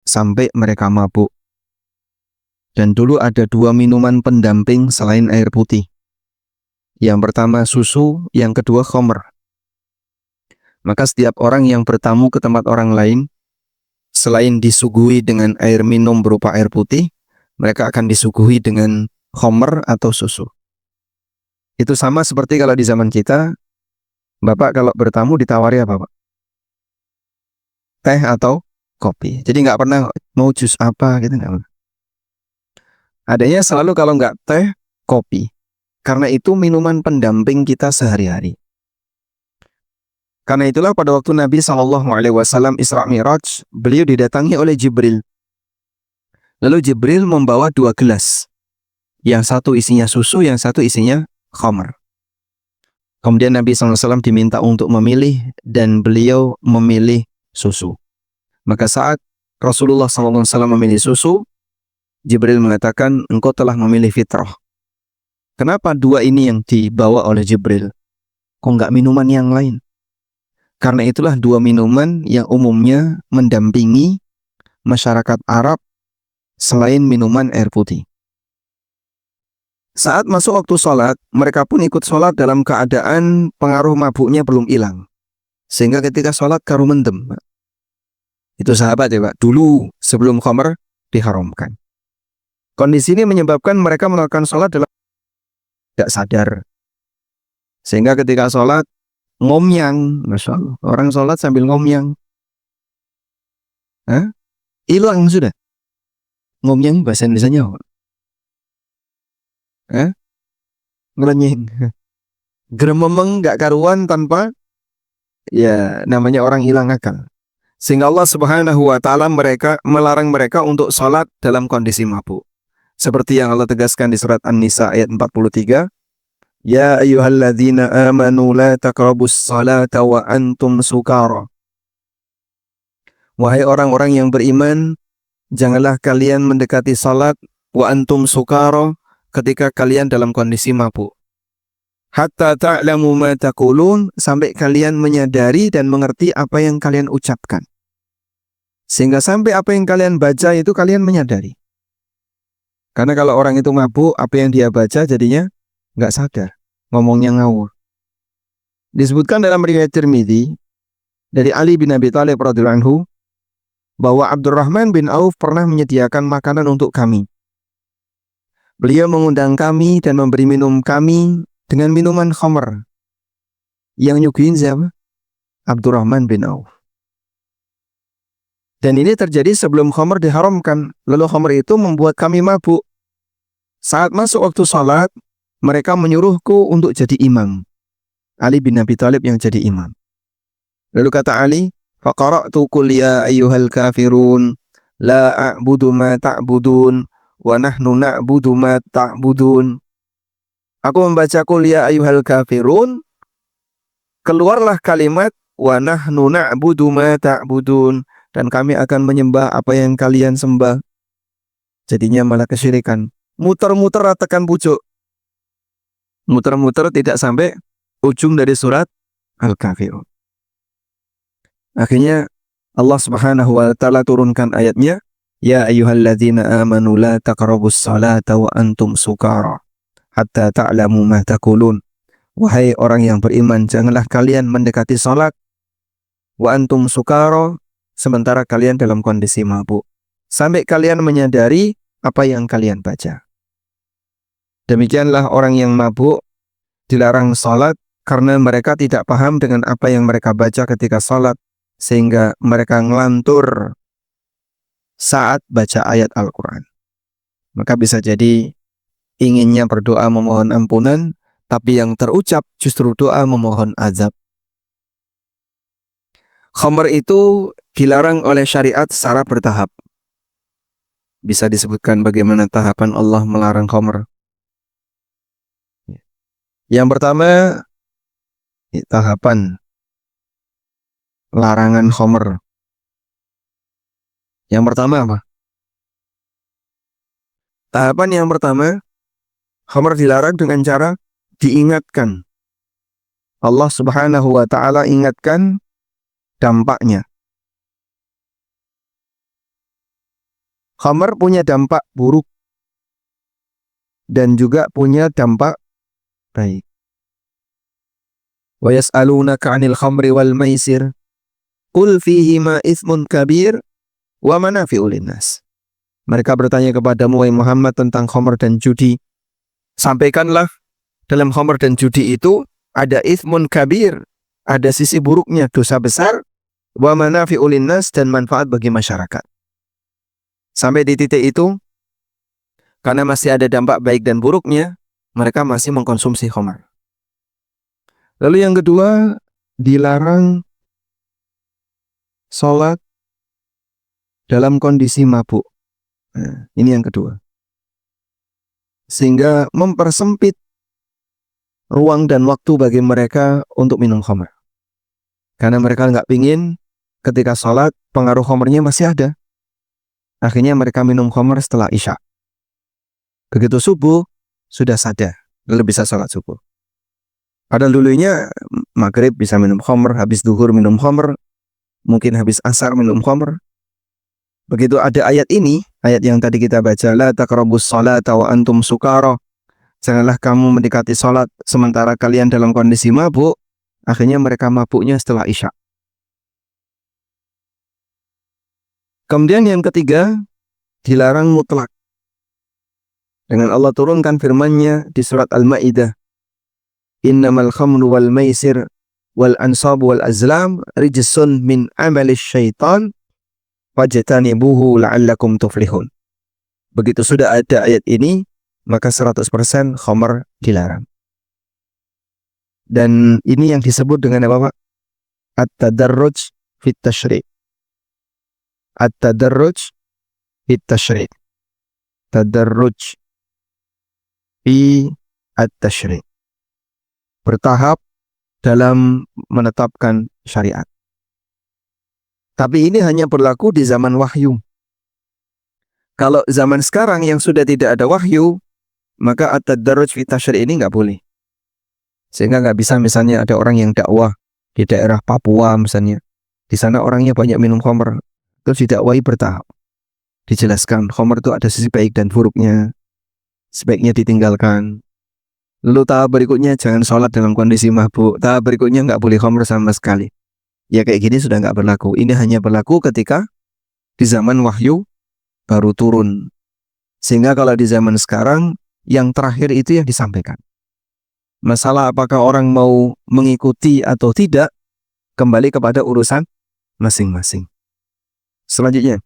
sampai mereka mabuk. Dan dulu ada 2 minuman pendamping selain air putih. Yang pertama susu, yang kedua khamr. Maka setiap orang yang bertamu ke tempat orang lain, selain disuguhi dengan air minum berupa air putih, mereka akan disuguhi dengan khamr atau susu. Itu sama seperti kalau di zaman kita, Bapak kalau bertamu ditawari apa, Pak? Teh atau kopi. Jadi nggak pernah mau jus apa gitu, nggak pernah. Adanya selalu kalau nggak teh, kopi. Karena itu minuman pendamping kita sehari-hari. Karena itulah pada waktu Nabi SAW Isra Mi'raj, beliau didatangi oleh Jibril. Lalu Jibril membawa 2 gelas. Yang satu isinya susu, yang satu isinya khamr. Kemudian Nabi SAW diminta untuk memilih dan beliau memilih susu. Maka saat Rasulullah SAW memilih susu, Jibril mengatakan, engkau telah memilih fitrah. Kenapa 2 ini yang dibawa oleh Jibril? Kok nggak minuman yang lain? Karena itulah 2 minuman yang umumnya mendampingi masyarakat Arab selain minuman air putih. Saat masuk waktu sholat, mereka pun ikut sholat dalam keadaan pengaruh mabuknya belum hilang. Sehingga ketika sholat karu mendem. Itu sahabat ya Pak, dulu sebelum khamr diharamkan. Kondisi ini menyebabkan mereka melakukan sholat dalam tidak sadar. Sehingga ketika sholat, ngomyang. Masya Allah, orang sholat sambil ngomyang. Hilang sudah. Ngomyang bahasa Indonesianya apa? Ngelenying. Grememeng gak karuan tanpa, ya namanya orang hilang akal. Sehingga Allah Subhanahu wa Ta'ala melarang mereka untuk sholat dalam kondisi mabuk. Seperti yang Allah tegaskan di surat An-Nisa ayat 43. Ya ayyuhalladzina amanu la taqrabus salata wa antum sukara. Wahai orang-orang yang beriman, janganlah kalian mendekati salat wa antum sukara ketika kalian dalam kondisi mabuk. Hatta ta'lamu ma taqulun, sampai kalian menyadari dan mengerti apa yang kalian ucapkan. Sehingga sampai apa yang kalian baca itu kalian menyadari. Karena kalau orang itu mabuk, apa yang dia baca jadinya nggak sadar, ngomongnya ngawur. Disebutkan dalam riwayat Tirmidzi dari Ali bin Abi Thalib radhiyallahu anhu bahwa Abdurrahman bin Auf pernah menyediakan makanan untuk kami. Beliau mengundang kami dan memberi minum kami dengan minuman khamr. Yang nyuguhin siapa? Abdurrahman bin Auf. Dan ini terjadi sebelum khamr diharamkan. Lalu khamr itu membuat kami mabuk. Saat masuk waktu sholat, mereka menyuruhku untuk jadi imam. Ali bin Abi Thalib yang jadi imam. Lalu kata Ali, faqara'tu qul ya ayyuhal kafirun la a'budu ma ta'budun wa nahnu na'budu ma ta'budun. Aku membaca qul ya ayyuhal kafirun, keluarlah kalimat wa nahnu na'budu ma ta'budun, dan kami akan menyembah apa yang kalian sembah. Jadinya malah kesyirikan. Muter-muter tekan pucuk. Muter-muter tidak sampai ujung dari surat Al-Kafirun. Akhirnya Allah Subhanahu wa Ta'ala turunkan ayatnya, ya ayyuhalladzina amanu la taqrabus salata wa antum sukara hatta ta'lamu ma taqulun. Wahai orang yang beriman, janganlah kalian mendekati salat wa antum sukara, sementara kalian dalam kondisi mabuk, sampai kalian menyadari apa yang kalian baca. Demikianlah orang yang mabuk dilarang salat karena mereka tidak paham dengan apa yang mereka baca ketika salat, sehingga mereka ngelantur saat baca ayat Al-Quran. Maka bisa jadi inginnya berdoa memohon ampunan, tapi yang terucap justru doa memohon azab. Khamr itu dilarang oleh syariat secara bertahap. Bisa disebutkan bagaimana tahapan Allah melarang khamr. Yang pertama, tahapan larangan khamr. Yang pertama apa? Tahapan yang pertama, khamr dilarang dengan cara diingatkan. Allah Subhanahu wa Ta'ala ingatkan dampaknya. Khamar punya dampak buruk dan juga punya dampak baik. Wa yas'alunaka 'anil khamri wal maisir qul fihima itsmun kabir wa manafi'u linnas. Mereka bertanya kepadamu wahai Muhammad tentang khamar dan judi. Sampaikanlah, dalam khamar dan judi itu ada itsmun kabir, ada sisi buruknya, dosa besar, wa manafi'u linnas, dan manfaat bagi masyarakat. Sampai di titik itu, karena masih ada dampak baik dan buruknya, mereka masih mengkonsumsi khamar. Lalu yang kedua, dilarang sholat dalam kondisi mabuk. Nah, ini yang kedua. Sehingga mempersempit ruang dan waktu bagi mereka untuk minum khamar. Karena mereka nggak pingin ketika sholat pengaruh khamarnya masih ada. Akhirnya mereka minum khamar setelah isya. Begitu subuh sudah sadar, lalu bisa sholat subuh. Padahal dulunya maghrib bisa minum khamar, habis duhur minum khamar, mungkin habis asar minum khamar. Begitu ada ayat ini, ayat yang tadi kita baca, la taqrabus sholata wa antum sukara. Janganlah kamu mendekati sholat sementara kalian dalam kondisi mabuk. Akhirnya mereka mabuknya setelah isya. Kemudian yang ketiga, dilarang mutlak. Dengan Allah turunkan firman-Nya di surat Al-Maidah, innamal khamru wal maisir wal ansabu wal azlam rijsun min amalis syaitan wajtanibuhu la'allakum tuflihun. Begitu sudah ada ayat ini, maka 100% khamar dilarang. Dan ini yang disebut dengan apa, Pak? At-tadarruj fit tasyri'. At-tadarruj fit tasyri'. Tadarruj fi at-tasyri'. Bertahap dalam menetapkan syariat. Tapi ini hanya berlaku di zaman wahyu. Kalau zaman sekarang yang sudah tidak ada wahyu, maka at-tadarruj fi tasyri' ini nggak boleh. Sehingga nggak bisa misalnya ada orang yang dakwah di daerah Papua misalnya. Di sana orangnya banyak minum khamar. Terus didakwahi bertahap. Dijelaskan khamar itu ada sisi baik dan buruknya. Sebaiknya ditinggalkan. Lalu tahap berikutnya jangan sholat dalam kondisi mabuk. Tahap berikutnya nggak boleh khamar sama sekali. Ya kayak gini sudah nggak berlaku. Ini hanya berlaku ketika di zaman wahyu baru turun. Sehingga kalau di zaman sekarang, yang terakhir itu yang disampaikan. Masalah apakah orang mau mengikuti atau tidak, kembali kepada urusan masing-masing. Selanjutnya,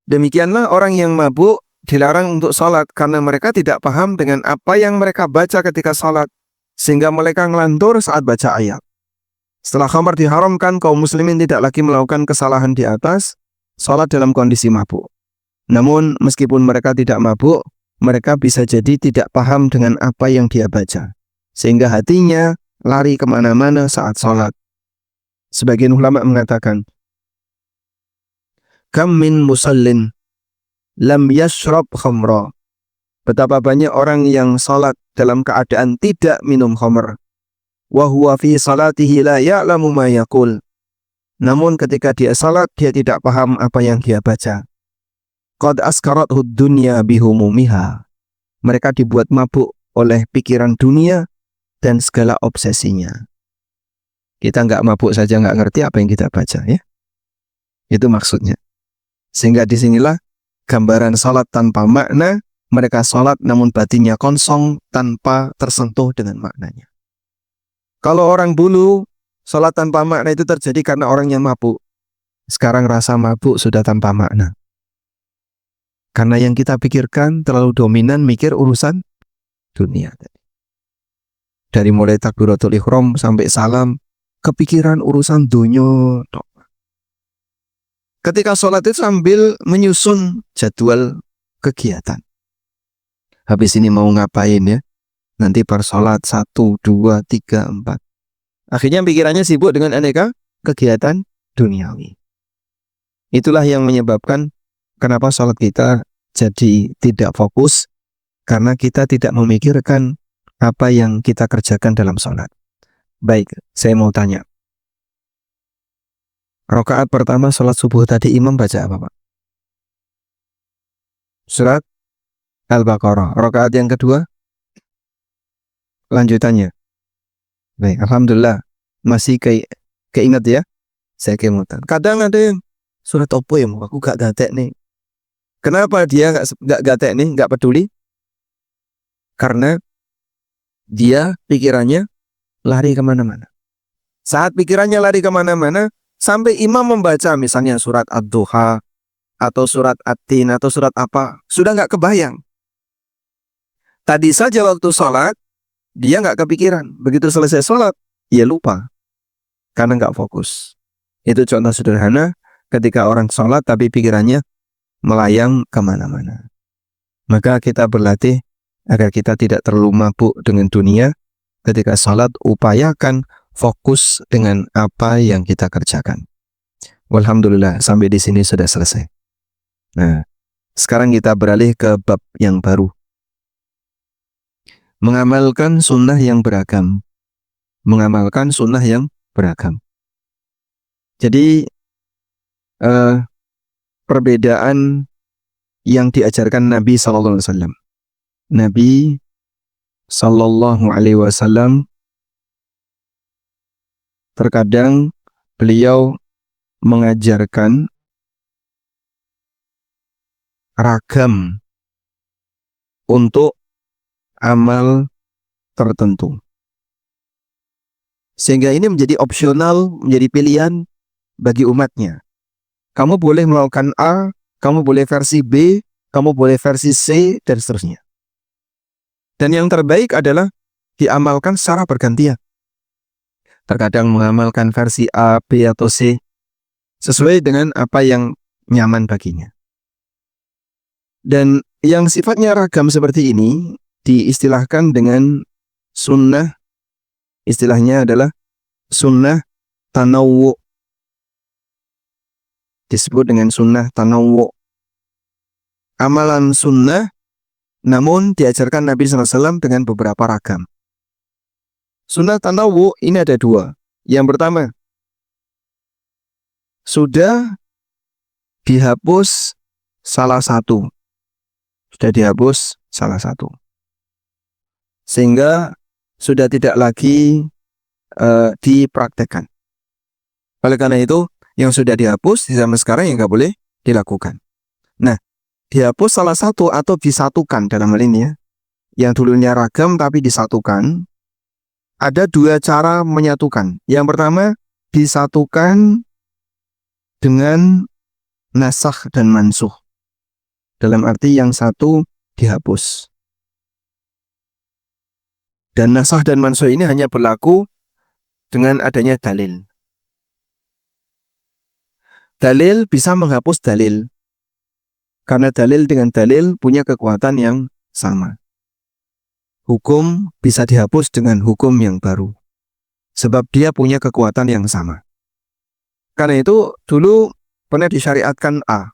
demikianlah orang yang mabuk dilarang untuk sholat karena mereka tidak paham dengan apa yang mereka baca ketika sholat, sehingga mereka ngelantur saat baca ayat. Setelah khamar diharamkan, kaum muslimin tidak lagi melakukan kesalahan di atas sholat dalam kondisi mabuk. Namun meskipun mereka tidak mabuk, mereka bisa jadi tidak paham dengan apa yang dia baca, sehingga hatinya lari kemana-mana saat sholat. Sebagian ulama mengatakan, kam min musallin lam yashrab khamra. Betapa banyak orang yang sholat dalam keadaan tidak minum khamr. Wa huwa fi salatihi la ya'lamu ma yaqul. Namun ketika dia salat, dia tidak paham apa yang dia baca. Qad askarathu dunya bihumumiha. Mereka dibuat mabuk oleh pikiran dunia dan segala obsesinya. Kita nggak mabuk saja nggak ngerti apa yang kita baca, ya. Itu maksudnya. Sehingga disinilah gambaran salat tanpa makna. Mereka salat namun batinnya kosong tanpa tersentuh dengan maknanya. Kalau orang dulu, salat tanpa makna itu terjadi karena orangnya mabuk. Sekarang rasa mabuk sudah tanpa makna. Karena yang kita pikirkan terlalu dominan mikir urusan dunia. Dari mulai takbiratul ihram sampai salam, kepikiran urusan dunia. Ketika sholat itu sambil menyusun jadwal kegiatan. Habis ini mau ngapain ya? Nanti per sholat 1, 2, 3, 4. Akhirnya pikirannya sibuk dengan aneka kegiatan duniawi. Itulah yang menyebabkan kenapa sholat kita jadi tidak fokus, karena kita tidak memikirkan apa yang kita kerjakan dalam sholat. Baik, saya mau tanya. Rakaat pertama sholat subuh tadi imam baca apa, Pak? Surat Al-Baqarah. Rakaat yang kedua lanjutannya. Baik, alhamdulillah masih keinget ya. Saya kemutan. Kadang ada yang surat opo ya, aku gak gatek nih. Kenapa dia gak gatek nih, gak peduli? Karena dia pikirannya lari kemana-mana. Saat pikirannya lari kemana-mana, sampai imam membaca misalnya surat Ad-Duha, atau surat At-Tin, atau surat apa, sudah nggak kebayang. Tadi saja waktu sholat, dia nggak kepikiran. Begitu selesai sholat, dia lupa. Karena nggak fokus. Itu contoh sederhana ketika orang sholat tapi pikirannya melayang kemana-mana. Maka kita berlatih agar kita tidak terlalu mabuk dengan dunia. Ketika sholat, upayakan fokus dengan apa yang kita kerjakan. Walhamdulillah, sampai di sini sudah selesai. Nah, sekarang kita beralih ke bab yang baru. Mengamalkan sunnah yang beragam. Mengamalkan sunnah yang beragam. Jadi, perbedaan yang diajarkan Nabi SAW. Nabi SAW terkadang beliau mengajarkan ragam untuk amal tertentu. Sehingga ini menjadi opsional, menjadi pilihan bagi umatnya. Kamu boleh melakukan A, kamu boleh versi B, kamu boleh versi C, dan seterusnya. Dan yang terbaik adalah diamalkan secara bergantian. Terkadang mengamalkan versi A, B, atau C sesuai dengan apa yang nyaman baginya. Dan yang sifatnya ragam seperti ini diistilahkan dengan sunnah, istilahnya adalah sunnah tanawwu. Disebut dengan sunnah tanawwu. Amalan sunnah namun diajarkan Nabi SAW dengan beberapa ragam. Sunnah tanawwu ini ada dua. Yang pertama, sudah dihapus salah satu. Sudah dihapus salah satu. Sehingga sudah tidak lagi dipraktekkan. Oleh karena itu, yang sudah dihapus di zaman sekarang yang nggak boleh dilakukan. Nah, dihapus salah satu atau disatukan dalam hal ini ya. Yang dulunya ragam tapi disatukan. Ada dua cara menyatukan. Yang pertama, disatukan dengan nasakh dan mansuh. Dalam arti yang satu dihapus. Dan nasakh dan mansuh ini hanya berlaku dengan adanya dalil. Dalil bisa menghapus dalil. Karena dalil dengan dalil punya kekuatan yang sama. Hukum bisa dihapus dengan hukum yang baru. Sebab dia punya kekuatan yang sama. Karena itu dulu pernah disyariatkan A.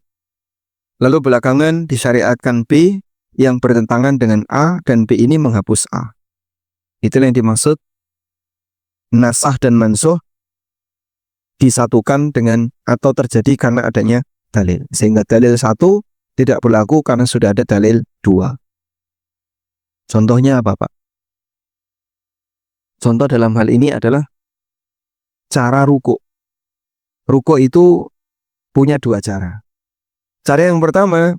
Lalu belakangan disyariatkan B yang bertentangan dengan A dan B ini menghapus A. Itulah yang dimaksud nasakh dan mansuh disatukan dengan atau terjadi karena adanya dalil. Sehingga dalil satu tidak berlaku karena sudah ada dalil dua. Contohnya apa, Pak? Contoh dalam hal ini adalah cara ruku'. Ruku' itu punya dua cara. Cara yang pertama,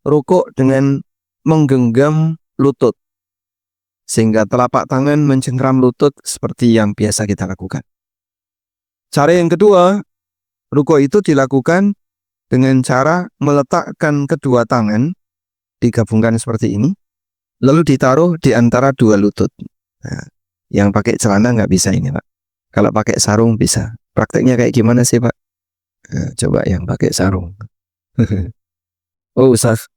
ruku' dengan menggenggam lutut. Sehingga telapak tangan mencengkram lutut seperti yang biasa kita lakukan. Cara yang kedua, ruku' itu dilakukan dengan cara meletakkan kedua tangan, digabungkan seperti ini, lalu ditaruh di antara dua lutut. Nah, yang pakai celana nggak bisa ini, Pak. Kalau pakai sarung bisa. Prakteknya kayak gimana sih, Pak? Nah, coba yang pakai sarung. Oh, Ustaz.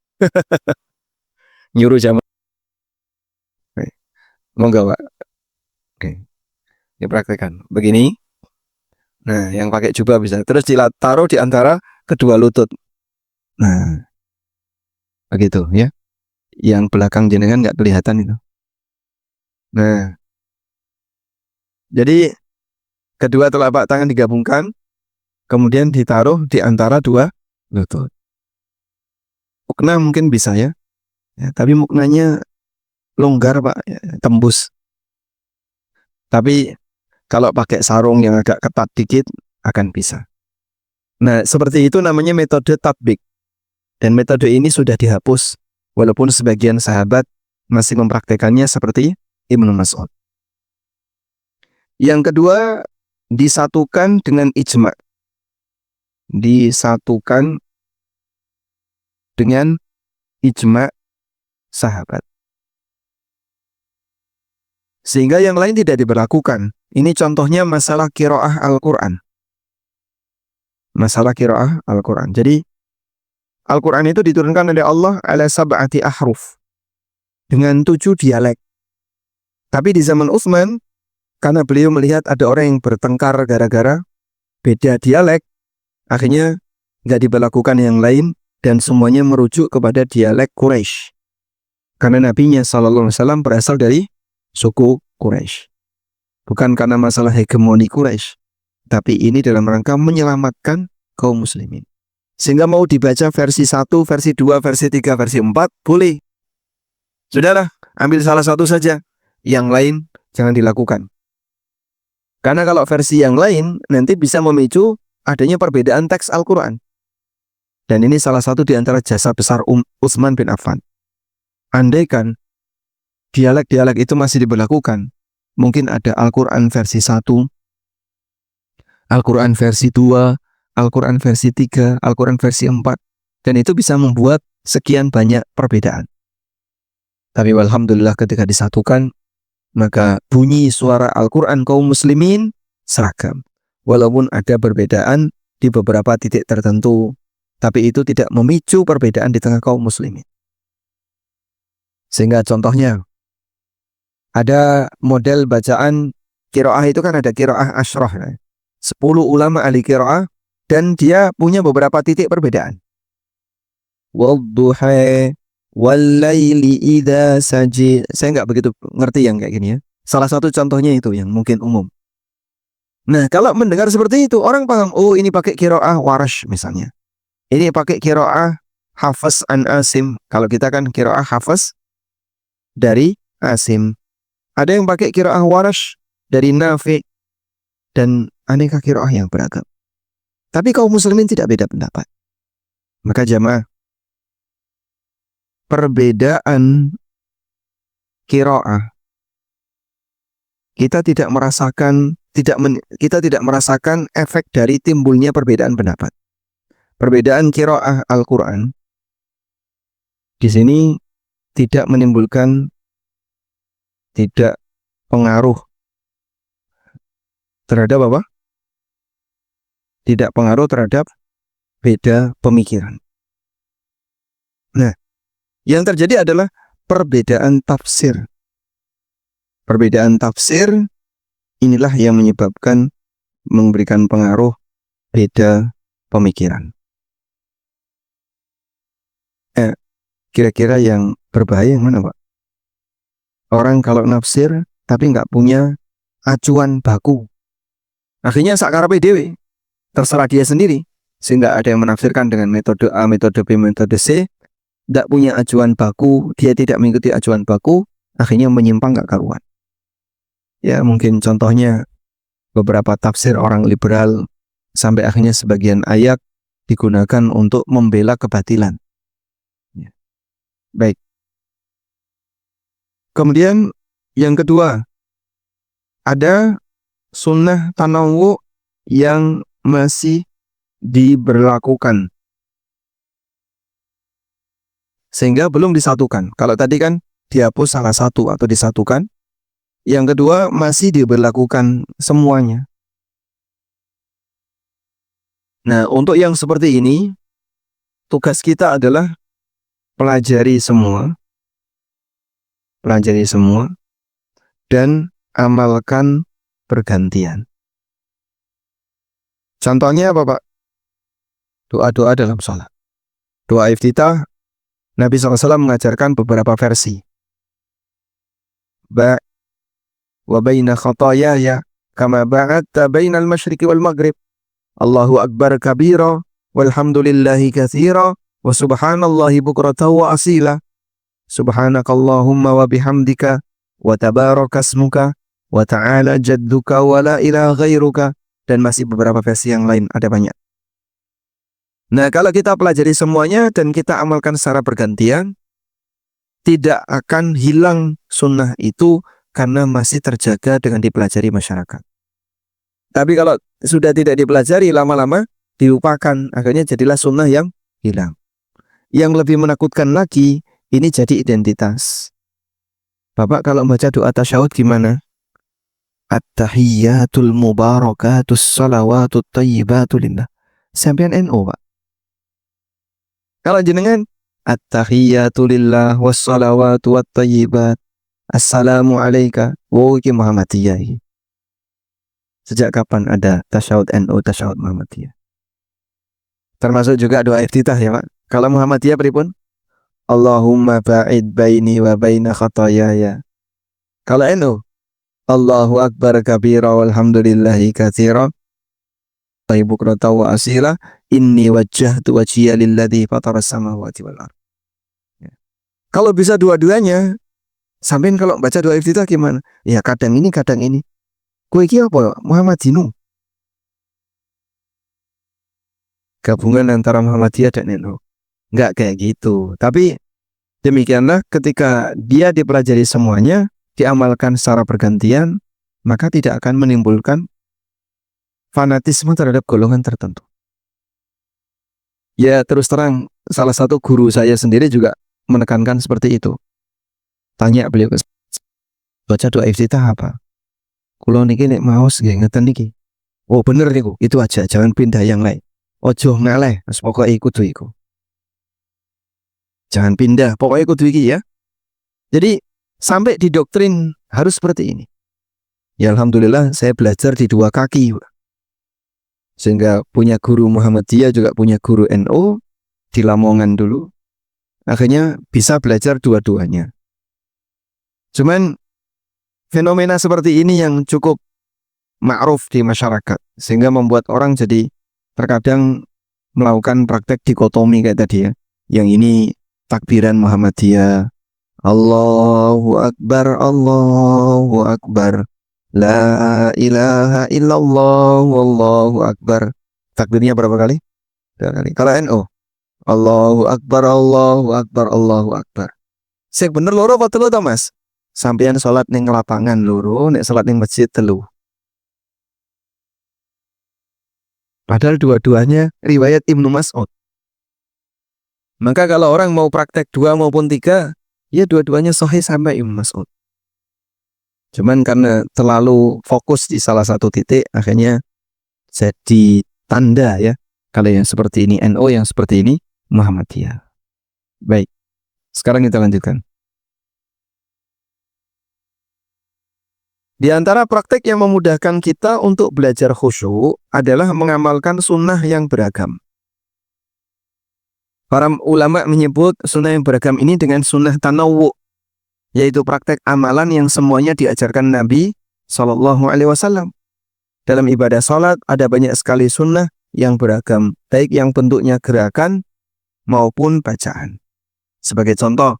Nyuruh jamaah. Monggo, Pak. Oke. Dipraktekkan. Begini. Nah, yang pakai jubah bisa. Terus ditaruh di antara kedua lutut. Nah, begitu ya. Yang belakang jenengan nggak kelihatan itu. Nah, jadi kedua telapak tangan digabungkan, kemudian ditaruh di antara dua lutut. mukna mungkin bisa ya. Tapi muknanya longgar Pak, ya, tembus. Tapi kalau pakai sarung yang agak ketat dikit akan bisa. Nah, seperti itu namanya metode tatbik. Dan metode ini sudah dihapus, walaupun sebagian sahabat masih mempraktekannya seperti Ibnu Mas'ud. Yang kedua, disatukan dengan ijma'. Disatukan dengan ijma' sahabat. Sehingga yang lain tidak diberlakukan. Ini contohnya masalah qiraah Al-Quran. Masalah qiraah Al-Quran. Jadi, Al-Quran itu diturunkan oleh Allah ala sab'ati ahruf. Dengan 7 dialek. Tapi di zaman Utsman, karena beliau melihat ada orang yang bertengkar gara-gara beda dialek, akhirnya nggak diberlakukan yang lain dan semuanya merujuk kepada dialek Quraisy. Karena Nabinya SAW berasal dari suku Quraisy. Bukan karena masalah hegemoni Quraisy, tapi ini dalam rangka menyelamatkan kaum muslimin. Sehingga mau dibaca versi 1, versi 2, versi 3, versi 4, boleh. Sudahlah, ambil salah satu saja. Yang lain jangan dilakukan. Karena kalau versi yang lain nanti bisa memicu adanya perbedaan teks Al-Quran. Dan ini salah satu di antara jasa besar Utsman bin Affan. Andaikan dialek-dialek itu masih diberlakukan, mungkin ada Al-Quran versi 1, Al-Quran versi 2, Al-Quran versi 3, Al-Quran versi 4, dan itu bisa membuat sekian banyak perbedaan. Tapi alhamdulillah ketika disatukan, maka bunyi suara Al-Quran kaum muslimin seragam. Walaupun ada perbedaan di beberapa titik tertentu, tapi itu tidak memicu perbedaan di tengah kaum muslimin. Sehingga contohnya, ada model bacaan qiraah itu kan ada qiraah asyrah. 10 ulama ahli qiraah, dan dia punya beberapa titik perbedaan. Wadduha wallaili idza saji. Saya nggak begitu ngerti yang kayak gini ya. Salah satu contohnya itu yang mungkin umum. Nah, kalau mendengar seperti itu, orang paham, oh ini pakai qiraah Warsh misalnya. Ini pakai qiraah Hafs an Asim. Kalau kita kan qiraah Hafs dari Asim. Ada yang pakai qiraah Warsh dari Nafi, dan aneka qiraah yang beragam. Tapi kaum muslimin tidak beda pendapat. Maka jamaah, perbedaan qiraah kita tidak merasakan efek dari timbulnya perbedaan pendapat. Perbedaan qiraah Al-Quran di sini tidak menimbulkan, tidak pengaruh terhadap apa? Tidak pengaruh terhadap beda pemikiran. Nah, yang terjadi adalah perbedaan tafsir. Perbedaan tafsir inilah yang menyebabkan, memberikan pengaruh beda pemikiran. Kira-kira yang berbahaya yang mana, Pak? Orang kalau nafsir tapi nggak punya acuan baku, akhirnya sakarepe dhewe, terserah dia sendiri. Sehingga ada yang menafsirkan dengan metode A, metode B, metode C, tidak punya acuan baku, dia tidak mengikuti acuan baku, akhirnya menyimpang gak karuan. Ya mungkin contohnya beberapa tafsir orang liberal, sampai akhirnya sebagian ayat digunakan untuk membela kebatilan. Ya. Baik. Kemudian yang kedua, ada sunnah tanawwu yang masih diberlakukan sehingga belum disatukan. Kalau tadi kan dihapus salah satu atau disatukan, yang kedua masih diberlakukan semuanya. Nah, untuk yang seperti ini, tugas kita adalah pelajari semua, dan amalkan bergantian. Contohnya apa, Pak? Doa-doa dalam sholat. Doa iftitah, Nabi SAW mengajarkan beberapa versi. Ba' wa baina khatayaya kama ba'adta bainal masyriqi wal maghrib. Allahu akbar kabira walhamdulillahi katsira wa subhanallahi bukratan wa asila, subhanakallahumma wa bihamdika, wa tabarakasmuka, wa ta'ala jadduka, wa la ilaha ghairuka, dan masih beberapa versi yang lain, ada banyak. Nah, kalau kita pelajari semuanya dan kita amalkan secara bergantian, tidak akan hilang sunnah itu karena masih terjaga dengan dipelajari masyarakat. Tapi kalau sudah tidak dipelajari, lama-lama dilupakan, akhirnya jadilah sunnah yang hilang. Yang lebih menakutkan lagi, ini jadi identitas. Bapak kalau baca doa tasyahud gimana? At-tahiyyatul mubarakatus salawatut thayyibatu lillah. Sampean NU, Pak. Kalau jenengan at-tahiyyatu lillah wassalawatu wat thayyibat. Assalamu alayka. Wow, iki Muhammadiyah. Sejak kapan ada tasyahud NU, tasyahud Muhammadiyah? Termasuk juga doa iftitah ya, Pak. Kalau Muhammadiyah pripun? Allahumma ba'id baini wa baina khatayaya. Kalau NU, Allahu akbar kabira walhamdulillahi katsira. Bukratan wa asila, inni wajjahtu wajhiya lilladzi fatara samawati wal ardh. Kalau bisa dua-duanya, sampean kalau baca doa iftitah gimana? Ya kadang ini, kadang ini. Kowe iki apa? Muhammadinu. Gabungan antara Muhammadiyah dan NU. Enggak kayak gitu. Tapi demikianlah ketika dia dipelajari semuanya, diamalkan secara bergantian, maka tidak akan menimbulkan fanatisme terhadap golongan tertentu. Ya terus terang, salah satu guru saya sendiri juga menekankan seperti itu. Tanya beliau, baca doa iftitah apa? Kulo niki nek maos nggih ngeten niki. Oh bener niku, itu aja, jangan pindah yang lain. Ojo ngaleh, pokoknya kudu iku. Jangan pindah, pokoknya kudu iki ya. Jadi sampai di doktrin harus seperti ini. Ya alhamdulillah saya belajar di dua kaki. Sehingga punya guru Muhammadiyah juga punya guru NU di Lamongan dulu. Akhirnya bisa belajar dua-duanya. Cuman fenomena seperti ini yang cukup ma'ruf di masyarakat. Sehingga membuat orang jadi terkadang melakukan praktek dikotomi kayak tadi ya. Yang ini takbiran Muhammadiyah. Allahu Akbar, Allahu Akbar. La ilaha illallah wallahu akbar. Takbirnya berapa kali? 2 kali. Kalau NU, Allahu Akbar, Allahu Akbar, Allahu Akbar. Sing bener loro apa telu to, Mas? Sampeyan salat ning lapangan loro, nek salat ning masjid telu. Padahal dua-duanya riwayat Ibnu Mas'ud. Maka kalau orang mau praktek 2 maupun 3, ya dua-duanya sahih sampai Ibnu Mas'ud. Cuman karena terlalu fokus di salah satu titik, akhirnya jadi tanda ya. Kalau yang seperti ini NU, yang seperti ini Muhammadiyah. Baik, sekarang kita lanjutkan. Di antara praktek yang memudahkan kita untuk belajar khusyuk adalah mengamalkan sunnah yang beragam. Para ulama menyebut sunnah yang beragam ini dengan sunnah tanawwu, yaitu praktek amalan yang semuanya diajarkan Nabi SAW. Dalam ibadah salat ada banyak sekali sunnah yang beragam, baik yang bentuknya gerakan maupun bacaan. Sebagai contoh,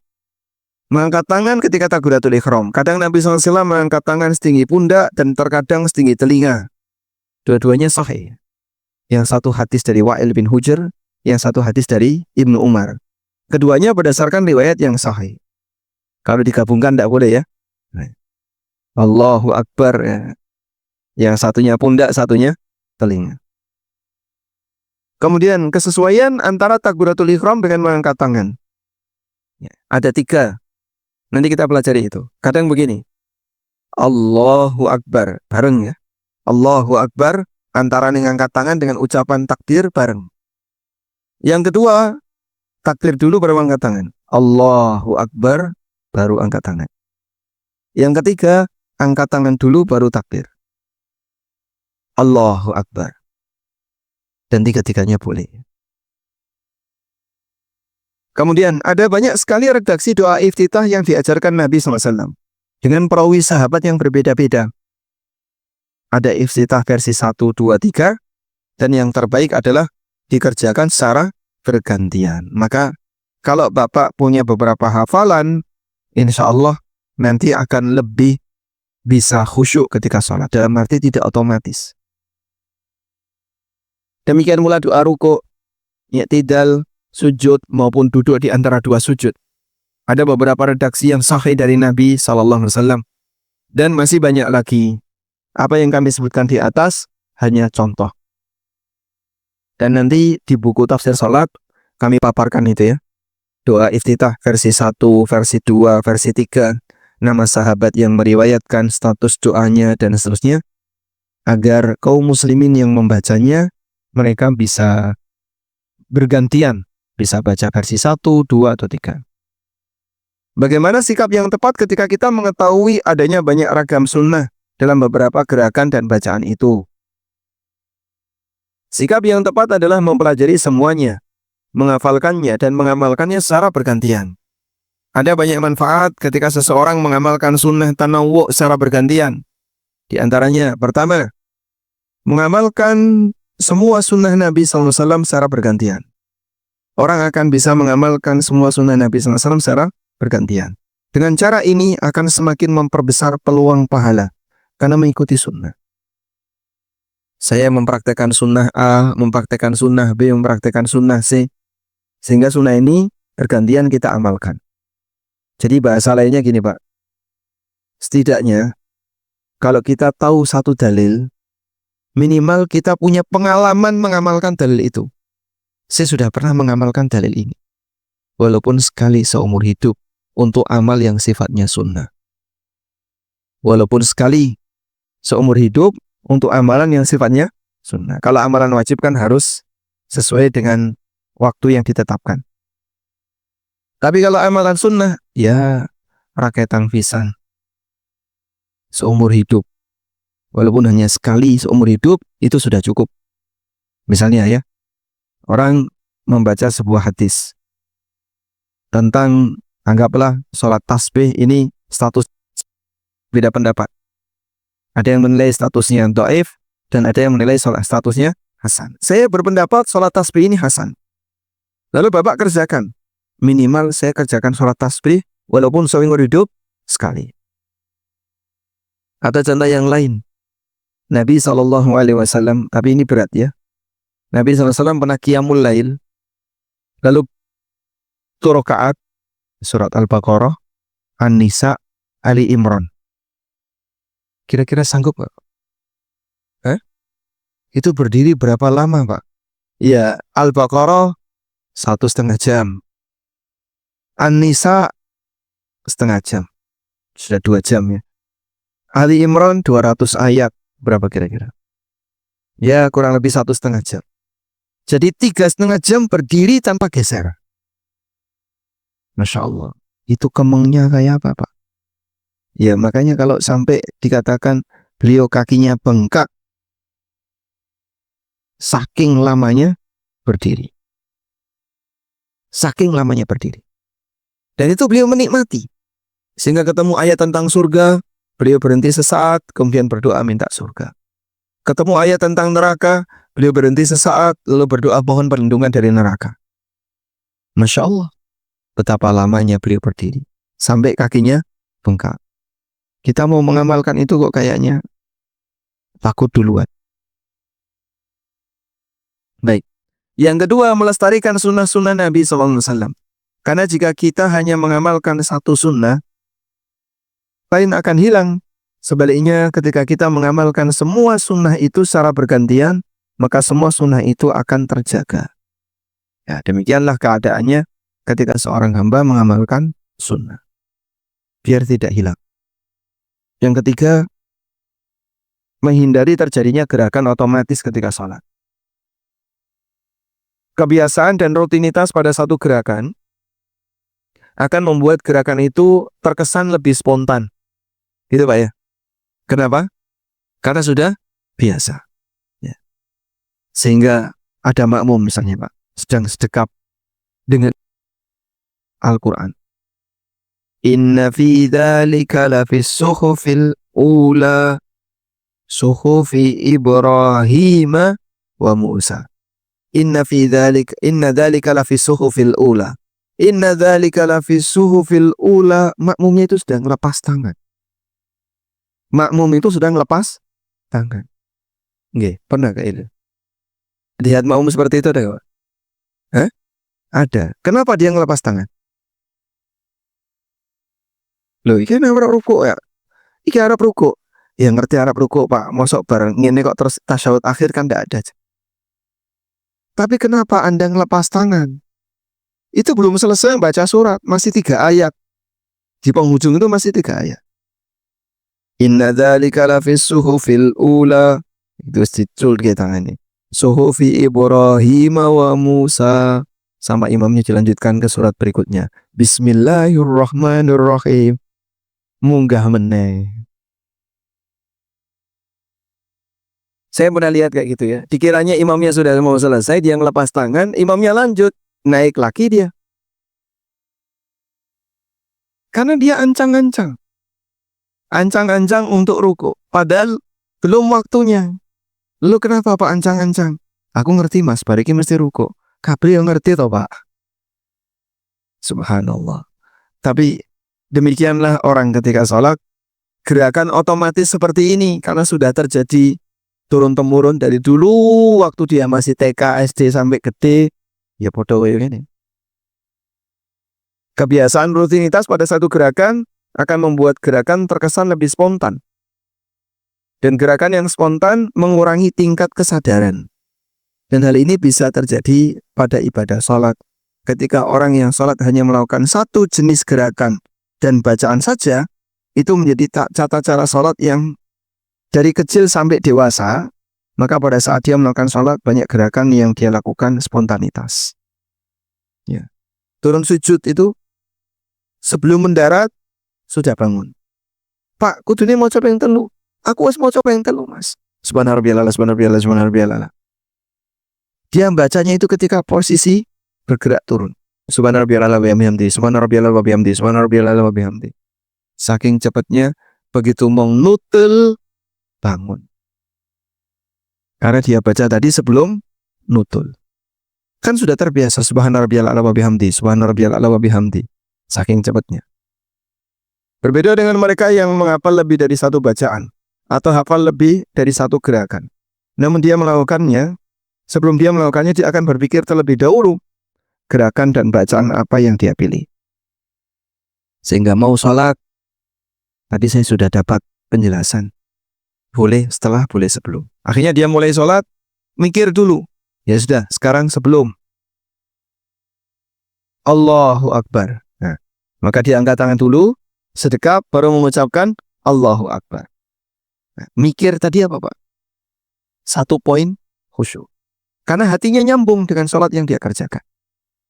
mengangkat tangan ketika takbiratul ihram. Kadang Nabi SAW mengangkat tangan setinggi pundak dan terkadang setinggi telinga. Dua-duanya sahih. Yang satu hadis dari Wa'il bin Hujr, yang satu hadis dari Ibnu Umar. Keduanya berdasarkan riwayat yang sahih. Kalau digabungkan tidak boleh ya. Allahu Akbar ya. Yang satunya pundak, satunya telinga. Kemudian kesesuaian antara takbiratul ihram dengan mengangkat tangan. Ya, ada 3. Nanti kita pelajari itu. Kadang begini. Allahu Akbar bareng ya. Allahu Akbar antara mengangkat tangan dengan ucapan takbir bareng. Yang kedua, takbir dulu baru angkat tangan. Allahu Akbar baru angkat tangan. Yang ketiga, angkat tangan dulu baru takbir. Allahu Akbar. Dan 3-tiganya boleh. Kemudian ada banyak sekali redaksi doa iftitah yang diajarkan Nabi SAW dengan perawi sahabat yang berbeda-beda. Ada iftitah versi 1, 2, 3, dan yang terbaik adalah dikerjakan secara bergantian. Maka kalau Bapak punya beberapa hafalan, insya Allah nanti akan lebih bisa khusyuk ketika sholat. Dalam arti tidak otomatis. Demikian pula doa ruku', i'tidal, sujud maupun duduk di antara dua sujud. Ada beberapa redaksi yang sahih dari Nabi SAW. Dan masih banyak lagi. Apa yang kami sebutkan di atas hanya contoh. Dan nanti di buku tafsir salat kami paparkan itu ya. Doa iftitah versi 1, versi 2, versi 3. Nama sahabat yang meriwayatkan status doanya dan seterusnya. Agar kaum muslimin yang membacanya mereka bisa bergantian. Bisa baca versi 1, 2, atau 3. Bagaimana sikap yang tepat ketika kita mengetahui adanya banyak ragam sunnah dalam beberapa gerakan dan bacaan itu? Sikap yang tepat adalah mempelajari semuanya, menghafalkannya dan mengamalkannya secara bergantian. Ada banyak manfaat ketika seseorang mengamalkan sunnah tanawwu secara bergantian. Di antaranya, pertama, mengamalkan semua sunnah Nabi SAW secara bergantian. Orang akan bisa mengamalkan semua sunnah Nabi SAW secara bergantian. Dengan cara ini akan semakin memperbesar peluang pahala karena mengikuti sunnah. Saya mempraktekkan sunnah A, mempraktekkan sunnah B, mempraktekkan sunnah C, sehingga sunnah ini bergantian kita amalkan. Jadi bahasa lainnya gini Pak, setidaknya kalau kita tahu satu dalil, minimal kita punya pengalaman mengamalkan dalil itu. Saya sudah pernah mengamalkan dalil ini, walaupun sekali seumur hidup, untuk amal yang sifatnya sunnah. Walaupun sekali seumur hidup untuk amalan yang sifatnya sunnah. Kalau amalan wajib kan harus sesuai dengan waktu yang ditetapkan. Tapi kalau amalan sunnah, ya raketan pisan. Seumur hidup. Walaupun hanya sekali seumur hidup, itu sudah cukup. Misalnya ya, orang membaca sebuah hadis tentang anggaplah sholat tasbih ini status, beda pendapat. Ada yang menilai statusnya dhaif dan ada yang menilai statusnya hasan. Saya berpendapat sholat tasbih ini hasan. Lalu Bapak kerjakan. Minimal saya kerjakan sholat tasbih walaupun seumur hidup sekali. Atau contoh yang lain. Nabi SAW, tapi ini berat ya. Nabi SAW pernah qiyamul lail. Lalu 2 rakaat surat Al-Baqarah, An-Nisa, Ali Imran. Kira-kira sanggup Pak? Itu berdiri berapa lama Pak? Ya, Al-Baqarah 1,5 jam. An-Nisa setengah jam. Sudah 2 jam ya. Ali Imran 200 ayat. Berapa kira-kira? Ya, kurang lebih 1,5 jam. Jadi 3,5 jam berdiri tanpa geser. Masya Allah. Itu kemengnya kayak apa Pak? Ya makanya kalau sampai dikatakan beliau kakinya bengkak, saking lamanya berdiri. Saking lamanya berdiri. Dan itu beliau menikmati. Sehingga ketemu ayat tentang surga, beliau berhenti sesaat, kemudian berdoa minta surga. Ketemu ayat tentang neraka, beliau berhenti sesaat, lalu berdoa mohon perlindungan dari neraka. Masya Allah. Betapa lamanya beliau berdiri. Sampai kakinya bengkak. Kita mau mengamalkan itu kok kayaknya takut duluan. Baik. Yang kedua, melestarikan sunnah-sunnah Nabi SAW. Karena jika kita hanya mengamalkan satu sunnah, lain akan hilang. Sebaliknya, ketika kita mengamalkan semua sunnah itu secara bergantian, maka semua sunnah itu akan terjaga. Ya, demikianlah keadaannya ketika seorang hamba mengamalkan sunnah. Biar tidak hilang. Yang ketiga, menghindari terjadinya gerakan otomatis ketika sholat. Kebiasaan dan rutinitas pada satu gerakan akan membuat gerakan itu terkesan lebih spontan. Gitu Pak ya. Kenapa? Karena sudah biasa. Ya. Sehingga ada makmum misalnya Pak, sedang sedekap dengan Al-Quran. Inna fi dzalika lafis suhufil ula suhufi Ibrahim wa Musa. Inna dzalika lafis suhufil ula. Inna dzalika lafis suhufil ula. Makmumnya itu sedang lepas tangan. Makmum itu sedang lepas tangan. Nggih, pernah kayak itu. Lihat makmum seperti itu ada enggak? Hah? Ada. Kenapa dia ngelepas tangan? Loh, iki arep rukuk ya. Iki arep rukuk. Ya ngerti arep rukuk, Pak. Mosok bareng ngene kok terus tasyahud akhir kan enggak ada. Tapi kenapa Anda ngelepas tangan? Itu belum selesai baca surat, masih 3 ayat. Di penghujung itu masih 3 ayat. Inna dzalika lafis suhufil ula. Itu dicul kita ini. Suhufi Ibrahim wa Musa. Sama imamnya dilanjutkan ke surat berikutnya. Bismillahirrahmanirrahim. Munggah meneh. Saya pernah lihat kayak gitu ya. Dikiranya imamnya sudah mau selesai, dia ngelepas tangan, imamnya lanjut, naik lagi dia. Karena dia ancang-ancang. Ancang-ancang untuk ruku. Padahal belum waktunya. Lu kenapa Pak ancang-ancang? Aku ngerti Mas, bariki mesti ruku. Kabri yang ngerti toh Pak. Subhanallah. Tapi demikianlah orang ketika sholat, gerakan otomatis seperti ini karena sudah terjadi turun-temurun dari dulu waktu dia masih TK, SD sampai gede, ya podo kayak gini. Kebiasaan rutinitas pada satu gerakan akan membuat gerakan terkesan lebih spontan. Dan gerakan yang spontan mengurangi tingkat kesadaran. Dan hal ini bisa terjadi pada ibadah sholat. Ketika orang yang sholat hanya melakukan satu jenis gerakan dan bacaan saja, itu menjadi tata cara sholat yang dari kecil sampai dewasa, maka pada saat dia melakukan sholat, banyak gerakan yang dia lakukan spontanitas. Ya. Turun sujud itu, sebelum mendarat, sudah bangun. Pak, kudune mau coba yang telu. Aku harus mau coba yang telu, Mas. Subhanarabbiyal a'la, subhanarabbiyal a'la, subhanarabbiyal a'la. Dia bacanya itu ketika posisi bergerak turun. Subhanarabbiyal a'la wa bihamdi, subhanarabbiyal a'la wa bihamdi, subhanarabbiyal a'la wa bihamdi. Saking cepatnya, begitu mau nutul, bangun. Karena dia baca tadi sebelum nutul. Kan sudah terbiasa subhanarabbiyal a'la wa bihamdi, subhanarabbiyal a'la wa bihamdi. Saking cepatnya. Berbeda dengan mereka yang menghafal lebih dari satu bacaan atau hafal lebih dari satu gerakan. Namun dia melakukannya, sebelum dia melakukannya dia akan berpikir terlebih dahulu gerakan dan bacaan apa yang dia pilih. Sehingga mau sholat, tadi saya sudah dapat penjelasan. Boleh setelah, boleh sebelum. Akhirnya dia mulai sholat, mikir dulu. Ya sudah, sekarang sebelum. Allahu Akbar. Nah, maka dia angkat tangan dulu, sedekap, baru mengucapkan Allahu Akbar. Nah, mikir tadi apa Pak? 1 poin khusyuk. Karena hatinya nyambung dengan sholat yang dia kerjakan.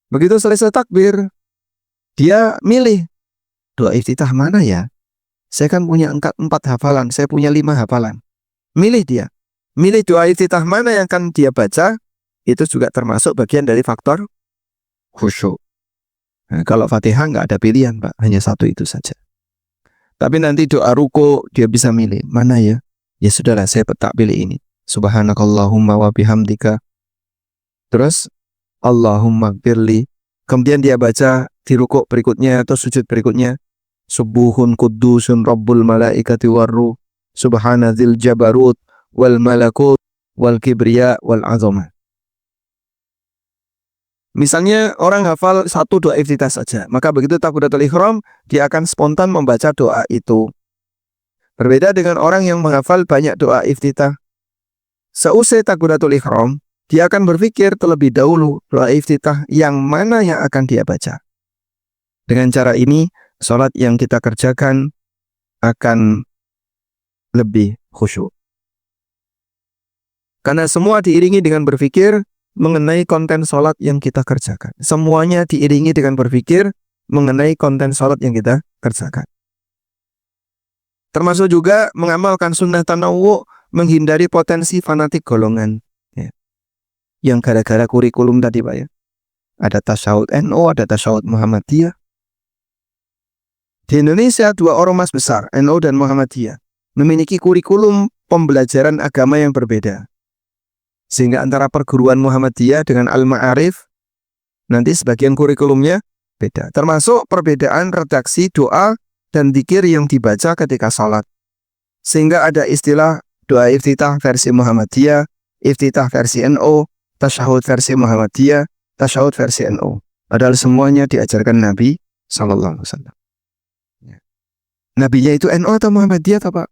Begitu selesai takbir, dia milih, doa iftitah mana ya? Saya kan punya 4 hafalan, saya punya 5 hafalan. Milih dia. Milih doa iftitah mana yang akan dia baca, itu juga termasuk bagian dari faktor khusyuk. Nah, kalau Fatihah nggak ada pilihan Pak, hanya 1 itu saja. Tapi nanti doa ruku dia bisa milih, mana ya? Ya sudahlah, saya tak pilih ini. Subhanakallahumma wa bihamdika. Terus, Allahumma gfirli. Kemudian dia baca di ruku berikutnya atau sujud berikutnya. Subuhun kuddusun rabbul malaikati warruh. Subhanadzil jabarut wal malakut wal kibriya wal azamah. Misalnya orang hafal 1 doa iftitah saja, maka begitu takbiratul ihram, dia akan spontan membaca doa itu. Berbeda dengan orang yang menghafal banyak doa iftitah. Seusai takbiratul ihram, dia akan berpikir terlebih dahulu doa iftitah yang mana yang akan dia baca. Dengan cara ini, sholat yang kita kerjakan akan lebih khusyuk. Karena semua diiringi dengan berpikir mengenai konten sholat yang kita kerjakan. Semuanya diiringi dengan berpikir mengenai konten sholat yang kita kerjakan. Termasuk juga mengamalkan sunnah tanawwu, menghindari potensi fanatik golongan. Ya. Yang gara-gara kurikulum tadi Pak ya. Ada tasyahud NU, ada tasyahud Muhammadiyah. Di Indonesia 2 ormas besar, NU dan Muhammadiyah, memiliki kurikulum pembelajaran agama yang berbeda. Sehingga antara perguruan Muhammadiyah dengan Al-Ma'arif nanti sebagian kurikulumnya beda. Termasuk perbedaan redaksi doa dan dzikir yang dibaca ketika sholat. Sehingga ada istilah doa iftitah versi Muhammadiyah, iftitah versi NU, tasyahud versi Muhammadiyah, tasyahud versi NU. Padahal semuanya diajarkan Nabi Sallallahu Alaihi Wasallam. Nabinya itu NU atau Muhammadiyah atau Pak?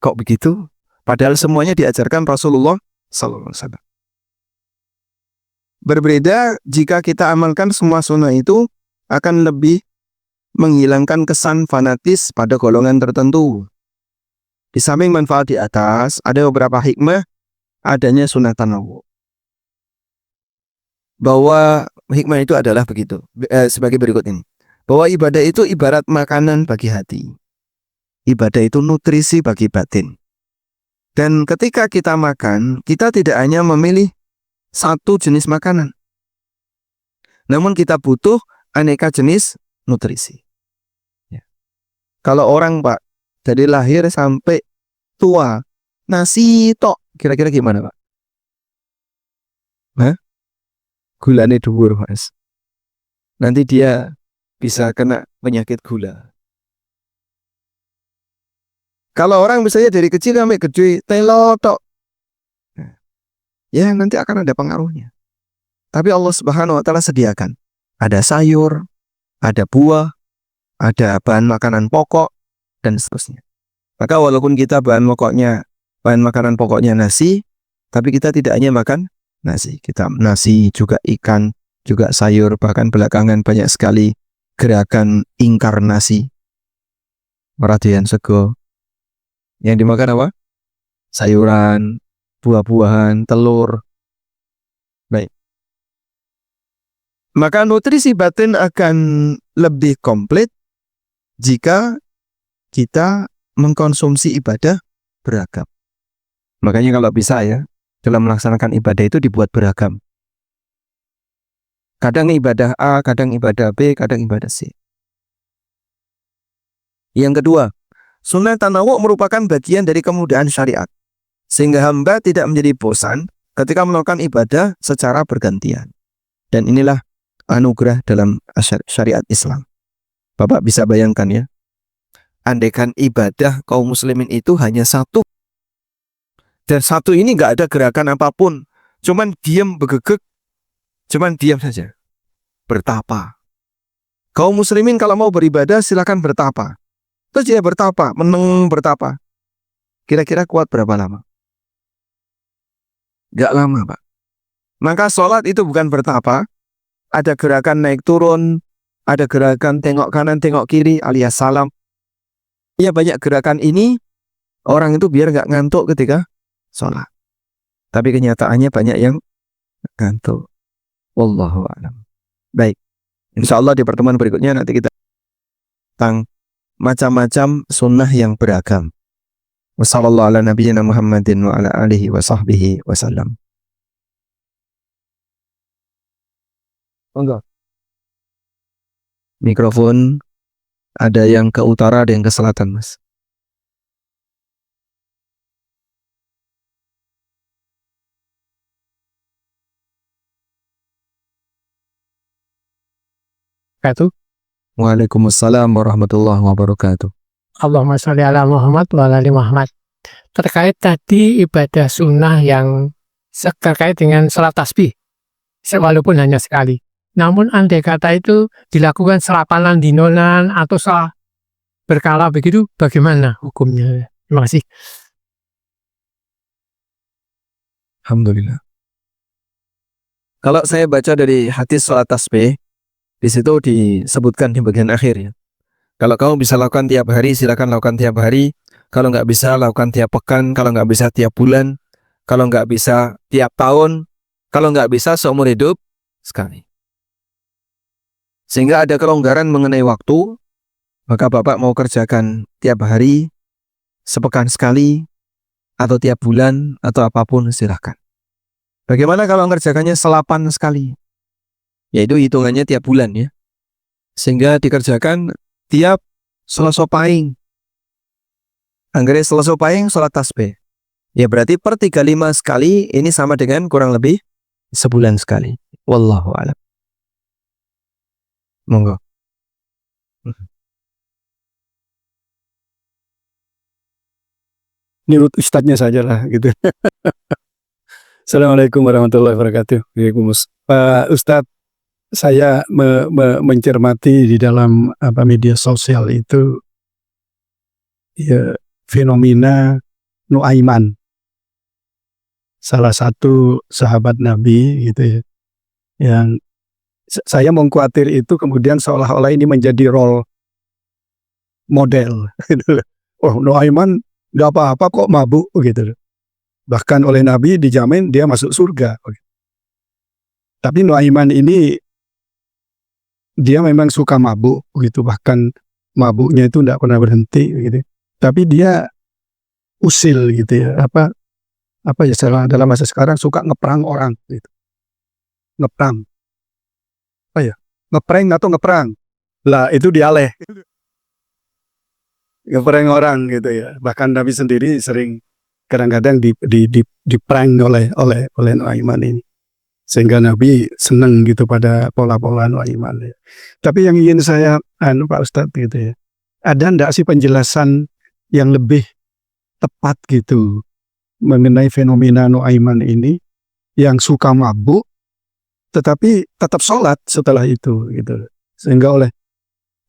Kok begitu? Padahal semuanya diajarkan Rasulullah Sallallahu Alaihi Wasallam. Berbeda jika kita amalkan semua sunnah itu akan lebih menghilangkan kesan fanatis pada golongan tertentu. Di samping manfaat di atas, ada beberapa hikmah adanya sunnah tanawu. Bahwa hikmah itu adalah begitu, sebagai berikut ini. Bahwa ibadah itu ibarat makanan bagi hati. Ibadah itu nutrisi bagi batin. Dan ketika kita makan, kita tidak hanya memilih satu jenis makanan. Namun kita butuh aneka jenis nutrisi. Ya. Kalau orang Pak, dari lahir sampai tua, nasi tok, kira-kira gimana Pak? Hah? Gulanya dhuwur Mas. Nanti dia bisa kena penyakit gula. Kalau orang misalnya dari kecil sampai gede, telo tok, ya nanti akan ada pengaruhnya. Tapi Allah Subhanahu wa Ta'ala sediakan. Ada sayur, ada buah, ada bahan makanan pokok, dan seterusnya. Maka walaupun kita bahan makanan pokoknya nasi, tapi kita tidak hanya makan nasi. Kita nasi, juga ikan, juga sayur, bahkan belakangan banyak sekali gerakan inkarnasi. Meradian sego. Yang dimakan apa? Sayuran, buah-buahan, telur. Baik. Maka nutrisi batin akan lebih komplit jika kita mengkonsumsi ibadah beragam. Makanya kalau bisa ya, dalam melaksanakan ibadah itu dibuat beragam. Kadang ibadah A, kadang ibadah B, kadang ibadah C. Yang kedua, sunnah tanawu merupakan bagian dari kemudahan syariat. Sehingga hamba tidak menjadi bosan ketika melakukan ibadah secara bergantian. Dan inilah anugerah dalam syariat Islam. Bapak bisa bayangkan ya, andaikan ibadah kaum muslimin itu hanya satu. Dan satu ini nggak ada gerakan apapun. Cuman diam begegek. Cuman diam saja. Bertapa. Kaum muslimin kalau mau beribadah silakan bertapa. Terus dia bertapa, meneng bertapa. Kira-kira kuat berapa lama? Nggak lama Pak. Maka sholat itu bukan bertapa. Ada gerakan naik turun. Ada gerakan tengok kanan, tengok kiri alias salam. Ya banyak gerakan ini. Orang itu biar nggak ngantuk ketika sholat. Tapi kenyataannya banyak yang ngantuk. Wallahu a'lam. Baik. Insya Allah di pertemuan berikutnya nanti kita tentang macam-macam sunnah yang beragam. Wassallallahu ala nabiyyina Muhammadin wa ala alihi wa sahbihi wasallam. Enggak. Mikrofon ada yang ke utara, ada yang ke selatan, Mas. Wabarakatuh. Waalaikumsalam warahmatullahi wabarakatuh. Allahumma sholli ala Muhammad wa ala ali Muhammad. Terkait tadi ibadah sunnah yang terkait dengan salat tasbih, walaupun hanya sekali. Namun andai kata itu dilakukan selapanan dinonan atau salah berkala begitu, bagaimana hukumnya? Terima kasih. Alhamdulillah. Kalau saya baca dari hadis salat tasbih, di situ disebutkan di bagian akhir ya. Kalau kamu bisa lakukan tiap hari, silakan lakukan tiap hari. Kalau nggak bisa, lakukan tiap pekan. Kalau nggak bisa, tiap bulan. Kalau nggak bisa, tiap tahun. Kalau nggak bisa, seumur hidup sekali. Sehingga ada kelonggaran mengenai waktu. Maka Bapak mau kerjakan tiap hari, sepekan sekali, atau tiap bulan, atau apapun silahkan. Bagaimana kalau ngerjakannya selapan sekali? Yaitu hitungannya tiap bulan ya. Sehingga dikerjakan tiap Selasa Pahing. Anggere selesai paing sholat tasbih. Ya berarti per 35 sekali ini sama dengan kurang lebih sebulan sekali. Wallahu a'lam. Monggo. Menurut ustadznya saja lah gitu. Assalamualaikum warahmatullahi wabarakatuh. Pak Ustadz, saya mencermati di dalam media sosial itu ya, fenomena Nuaiman, salah satu sahabat Nabi gitu ya, yang saya mengkhawatir itu kemudian seolah-olah ini menjadi role model. Gitu. Oh, Nuaiman nggak apa-apa kok mabuk gitu. Bahkan oleh Nabi dijamin dia masuk surga. Tapi Nuaiman ini dia memang suka mabuk gitu, bahkan mabuknya itu tidak pernah berhenti gitu. Tapi dia usil gitu ya, apa ya, dalam masa sekarang suka ngeprang orang gitu. Ngeprang. Apa ya? Ngeprank atau ngeprang. Lah itu dialeh. Ngeprank orang gitu ya. Bahkan Nabi sendiri sering kadang-kadang di prank oleh Nuaiman ini, sehingga Nabi senang gitu pada pola-pola Nuaiman ya. Tapi yang ingin saya Pak Ustadz gitu ya, ada ndak sih penjelasan yang lebih tepat gitu mengenai fenomena Nuaiman ini, yang suka mabuk tetapi tetap sholat setelah itu gitu, sehingga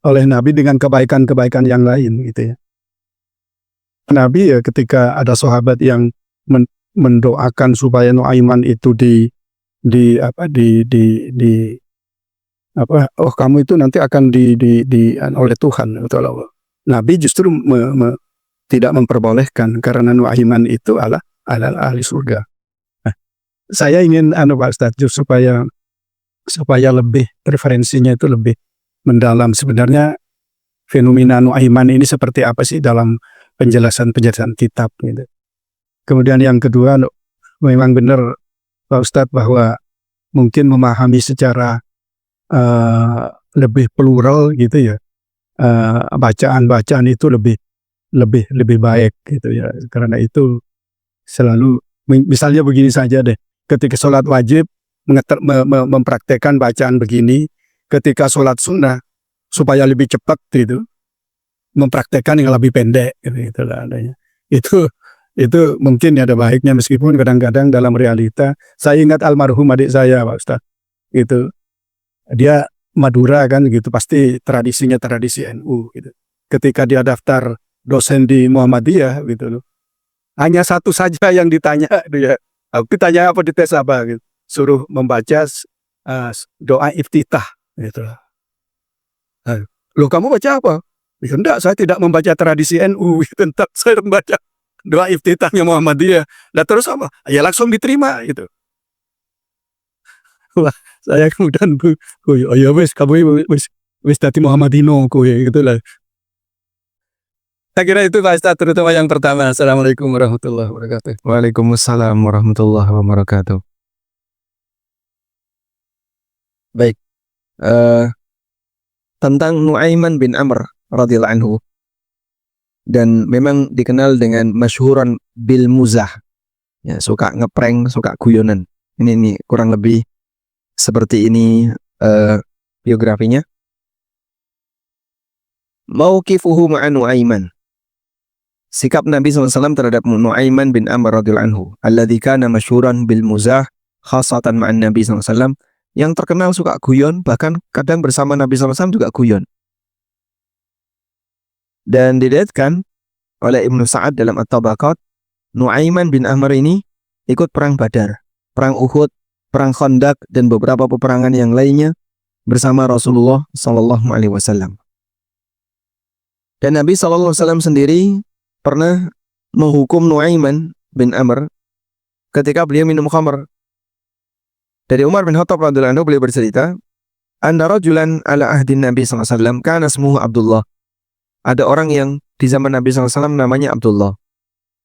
oleh Nabi dengan kebaikan-kebaikan yang lain gitu ya. Nabi ya ketika ada sahabat yang mendoakan supaya Nuaiman itu oh kamu itu nanti akan oleh Tuhan atau Allah. Nabi justru tidak memperbolehkan karena Nuaiman itu adalah ahli surga. Nah, saya ingin Pak Ustadz supaya lebih referensinya itu lebih mendalam, sebenarnya fenomena Nuaiman ini seperti apa sih dalam penjelasan kitab gitu. Kemudian yang kedua, memang benar Pak Ustadz bahwa mungkin memahami secara lebih plural gitu ya, bacaan itu lebih baik gitu ya. Karena itu selalu misalnya begini saja deh, ketika sholat wajib mempraktekkan bacaan begini, ketika sholat sunnah supaya lebih cepat gitu, mempraktekkan yang lebih pendek gitu lah adanya. Itu mungkin ada baiknya, meskipun kadang-kadang dalam realita saya ingat almarhum adik saya Pak Ustadz, itu dia Madura kan gitu, pasti tradisinya tradisi NU gitu. Ketika dia daftar dosen di Muhammadiyah gitu loh, hanya satu saja yang ditanya dia, ditanya apa, dites apa gitu, suruh membaca doa iftitah gitu lah. Loh kamu baca apa? Ya enggak, saya tidak membaca tradisi NU, tentang saya membaca doa iftitahnya Muhammadiyah. Nah terus apa? Ya langsung diterima gitu. Wah, saya kemudian ya wis kamu wis dadi Muhammadino kuwi gitu lah. Saya kira itu Pak Ustadz, terutama yang pertama. Assalamualaikum warahmatullahi wabarakatuh. Waalaikumsalam warahmatullahi wabarakatuh. Baik. Tentang Nuaiman bin Amr radhiyallahu anhu, dan memang dikenal dengan masyhuran bil muzah, ya, suka ngeprank, suka guyonan. Ini kurang lebih seperti ini biografinya. Mauqifuhu ma'a Nuaiman, sikap Nabi SAW terhadap Nuaiman bin Amr radhiyallahu anhu, alladzi kana masyhuran bil muzah khasatan ma'an Nabi SAW, yang terkenal suka guyon, bahkan kadang bersama Nabi SAW juga guyon. Dan diriwayatkan oleh Ibnu Sa'ad dalam At-Tabaqat, Nuaiman bin Amr ini ikut perang Badar, perang Uhud, perang Khandaq, dan beberapa peperangan yang lainnya bersama Rasulullah SAW. Dan Nabi SAW sendiri pernah menghukum Nuaiman bin Amr ketika beliau minum khamr. Dari Umar bin Khattab radhiyallahu anhu, beliau bercerita, "Anna rajulan ala ahdin Nabi SAW kana ismuhu Abdullah." Ada orang yang di zaman Nabi SAW namanya Abdullah.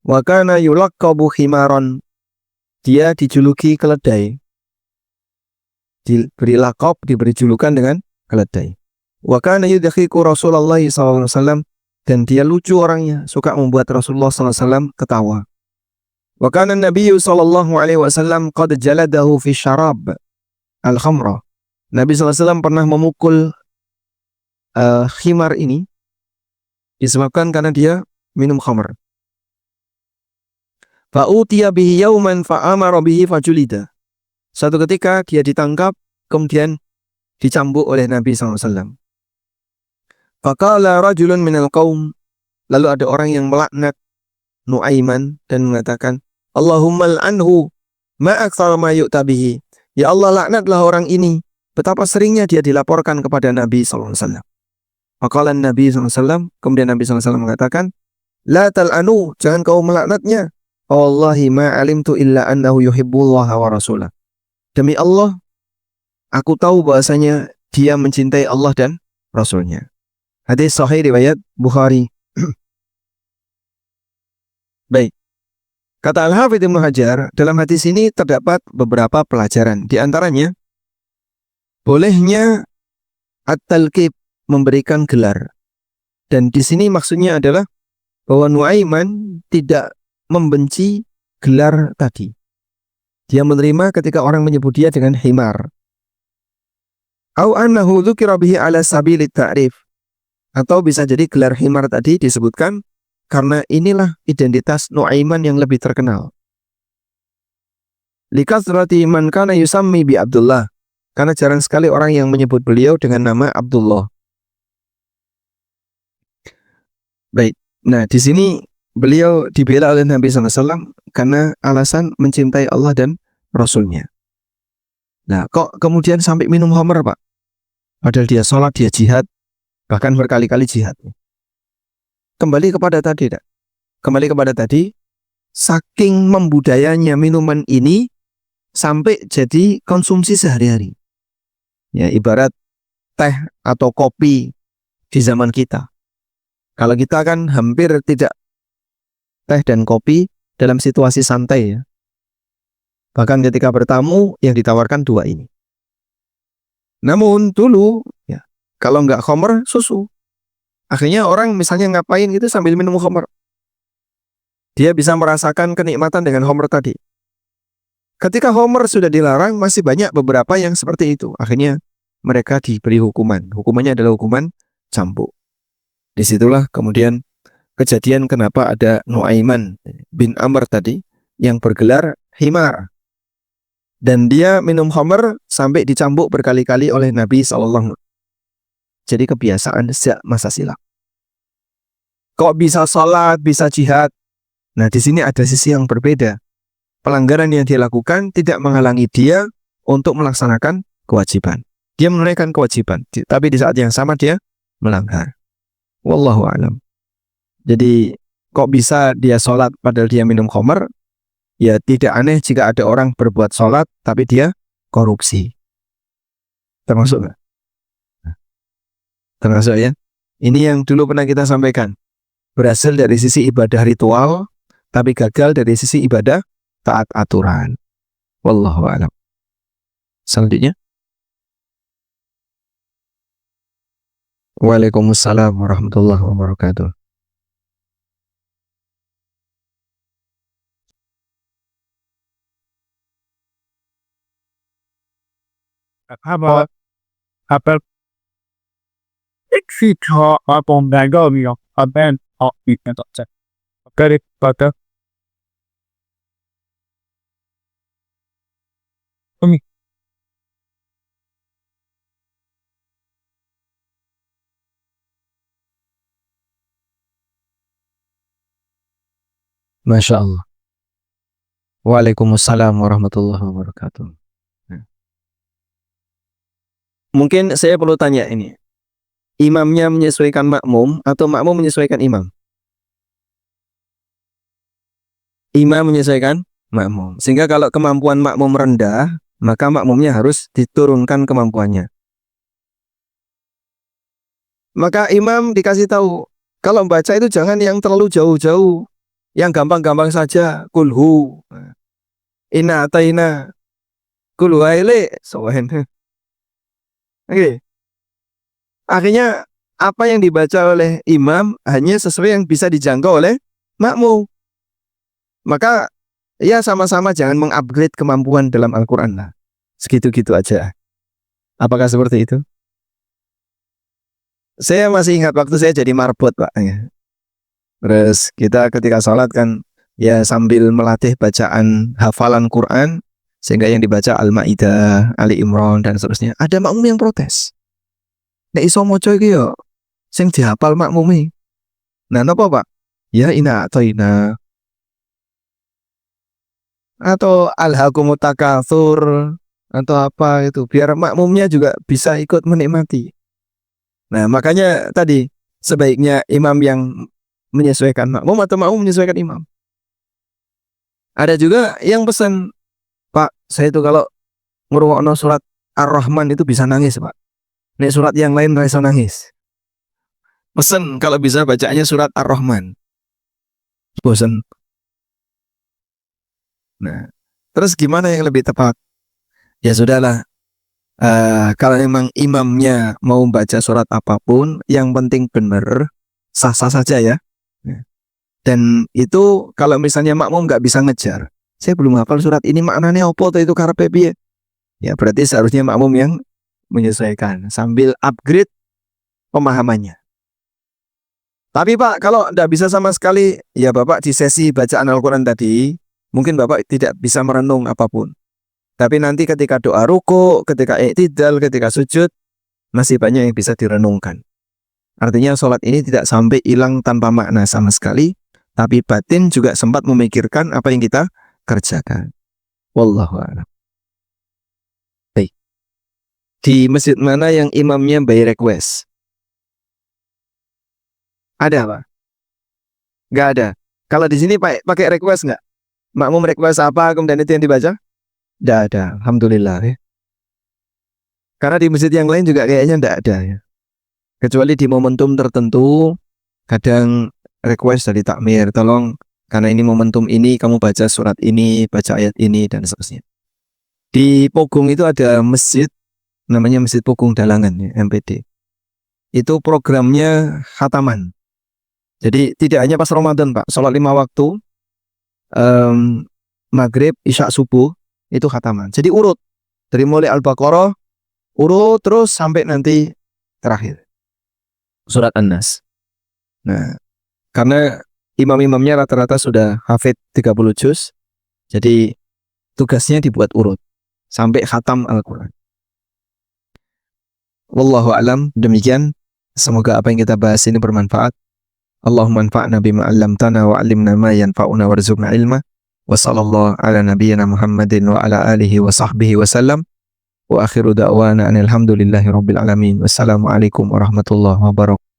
Wa kana yulaqqabu khimaran. Dia dijuluki keledai. Diberi laqab, diberi julukan dengan keledai. Wa kana yudkhiku Rasulullah SAW. dan dia lucu orangnya, suka membuat Rasulullah SAW ketawa. Wa kana Nabi sallallahu alaihi wasallam qad jaladahu fi syarab al-khamra. Nabi SAW pernah memukul khimar ini disebabkan karena dia minum khamr. Fa'utiya bihi yauman fa'amara bihi fajulida. Suatu ketika dia ditangkap, kemudian dicambuk oleh Nabi SAW. Faqala rajulun minal qaum. Lalu ada orang yang melaknat Nuaiman dan mengatakan, Allahumma al'anhu ma aktsara ma yu'ta bihi. Ya Allah, laknatlah orang ini. Betapa seringnya dia dilaporkan kepada Nabi SAW. Faqala Nabi SAW, kemudian Nabi SAW mengatakan, La tal'anu, jangan kau melaknatnya. Wallahi ma alimtu illa annahu yuhibbullaha wa rasulah. Demi Allah, aku tahu bahasanya dia mencintai Allah dan Rasulnya. Hadis sahih riwayat Bukhari. Baik. Kata Al-Hafidz Ibnu Hajar, dalam hadis ini terdapat beberapa pelajaran. Di antaranya, bolehnya at-talqib, memberikan gelar. Dan di sini maksudnya adalah bahwa Nuaiman tidak membenci gelar tadi. Dia menerima ketika orang menyebut dia dengan himar. Au annahu dzukira bihi ala sabili ta'rif. Atau bisa jadi gelar himar tadi disebutkan karena inilah identitas Nuaiman yang lebih terkenal. Likasrati man kana yusammi bi Abdullah. Karena jarang sekali orang yang menyebut beliau dengan nama Abdullah. Baik. Nah, di sini beliau dibela oleh Nabi SAW karena alasan mencintai Allah dan Rasulnya. Nah, kok kemudian sampai minum khamr, Pak? Padahal dia sholat, dia jihad, bahkan berkali-kali jihad. Kembali kepada tadi, tak? Kembali kepada tadi, saking membudayanya minuman ini sampai jadi konsumsi sehari-hari. Ya, ibarat teh atau kopi di zaman kita. Kalau kita kan hampir tidak teh dan kopi dalam situasi santai ya. Bahkan ketika bertamu yang ditawarkan dua ini. Namun dulu ya, kalau nggak khamr, susu. Akhirnya orang misalnya ngapain gitu sambil minum khamr. Dia bisa merasakan kenikmatan dengan khamr tadi. Ketika khamr sudah dilarang, masih banyak beberapa yang seperti itu. Akhirnya mereka diberi hukuman. Hukumannya adalah hukuman cambuk. Disitulah kemudian kejadian kenapa ada Nuaiman bin Amr tadi yang bergelar himar. Dan dia minum khamr sampai dicambuk berkali-kali oleh Nabi SAW. Jadi kebiasaan sejak masa silam. Kok bisa sholat, bisa jihad? Nah, di sini ada sisi yang berbeda. Pelanggaran yang dia lakukan tidak menghalangi dia untuk melaksanakan kewajiban. Dia menunaikan kewajiban, tapi di saat yang sama dia melanggar. Wallahu a'lam. Jadi, kok bisa dia sholat padahal dia minum khamr? Ya, tidak aneh jika ada orang berbuat sholat, tapi dia korupsi. Termasuk nggak? Termasuk ya. Ini yang dulu pernah kita sampaikan. Berhasil dari sisi ibadah ritual, tapi gagal dari sisi ibadah taat aturan. Wallahu a'lam. Selanjutnya. Waalaikumsalam warahmatullahi wabarakatuh. Apa khi cho bom đạn gom yo aben họ bị cái tội chết cái đấy và cái Masya Allah. Waalaikumsalam warahmatullahi wabarakatuh. Mungkin saya perlu tanya ini. Imamnya menyesuaikan makmum atau makmum menyesuaikan imam? Imam menyesuaikan makmum. Sehingga kalau kemampuan makmum rendah, maka makmumnya harus diturunkan kemampuannya. Maka imam dikasih tahu, kalau membaca itu jangan yang terlalu jauh-jauh. Yang gampang-gampang saja. Kulhu. Inna ataina. Kulhu aile. Sohen. Oke. Akhirnya apa yang dibaca oleh imam hanya sesuai yang bisa dijangkau oleh makmum. Maka ya sama-sama jangan mengupgrade kemampuan dalam Al-Quran lah. Segitu-gitu aja. Apakah seperti itu? Saya masih ingat waktu saya jadi marbot, Pak. Terus kita ketika sholat kan ya sambil melatih bacaan hafalan Quran, sehingga yang dibaca Al-Maidah, Ali Imran dan seterusnya. Ada makmum yang protes. Nek iso maca iki yo sing dihafal makmume. Nah, napa, Pak? Ya ina atau ina. Atau alhaqumut takatsur atau apa itu biar makmumnya juga bisa ikut menikmati. Nah, makanya tadi sebaiknya imam yang menyesuaikan makmum atau makmum menyesuaikan imam. Ada juga yang pesan, Pak, saya itu kalau ngrungokno surat Ar-Rahman itu bisa nangis, Pak. Nek surat yang lain ra iso nangis. Pesen kalau bisa bacanya surat Ar-Rahman. Bosen. Nah, terus gimana yang lebih tepat? Ya sudahlah. Kalau memang imamnya mau baca surat apapun, yang penting benar, sah-sah saja ya. Dan itu kalau misalnya makmum nggak bisa ngejar, saya belum hafal surat ini maknanya apa atau itu karepe piye? Ya berarti seharusnya makmum yang menyesuaikan sambil upgrade pemahamannya. Tapi Pak, kalau tidak bisa sama sekali, ya Bapak di sesi bacaan Al-Quran tadi, mungkin Bapak tidak bisa merenung apapun. Tapi nanti ketika doa ruku, ketika i'tidal, ketika sujud, masih banyak yang bisa direnungkan. Artinya sholat ini tidak sampai hilang tanpa makna sama sekali, tapi batin juga sempat memikirkan apa yang kita kerjakan. Wallahu a'lam. Baik. Di masjid mana yang imamnya by request? Ada Pak? Nggak ada. Kalau di sini pakai request nggak? Makmum request apa kemudian itu yang dibaca? Nggak ada. Alhamdulillah ya. Karena di masjid yang lain juga kayaknya nggak ada ya. Kecuali di momentum tertentu, kadang request dari takmir, tolong karena ini momentum ini kamu baca surat ini, baca ayat ini dan seterusnya. Di Pogung itu ada masjid namanya Masjid Pogung Dalangan ya, MPD. Itu programnya khataman. Jadi tidak hanya pas Ramadan Pak, sholat 5 waktu, maghrib, isya, subuh itu khataman. Jadi urut dari mulai Al-Baqarah, urut terus sampai nanti terakhir surat An-Nas. Nah, karena imam-imamnya rata-rata sudah hafid 30 juz, jadi tugasnya dibuat urut sampai khatam Al-Quran. Wallahu a'lam, demikian. Semoga apa yang kita bahas ini bermanfaat. Allahumma anfa'na bima 'allamtana wa 'allimna ma yanfa'una warzuqna ilma. Wa sallallahu ala nabiyyina Muhammadin wa ala alihi wa sahbihi wa sallam. Wa akhiru da'wana anil hamdulillahi rabbil alamin. Wassalamualaikum warahmatullahi wabarakatuh.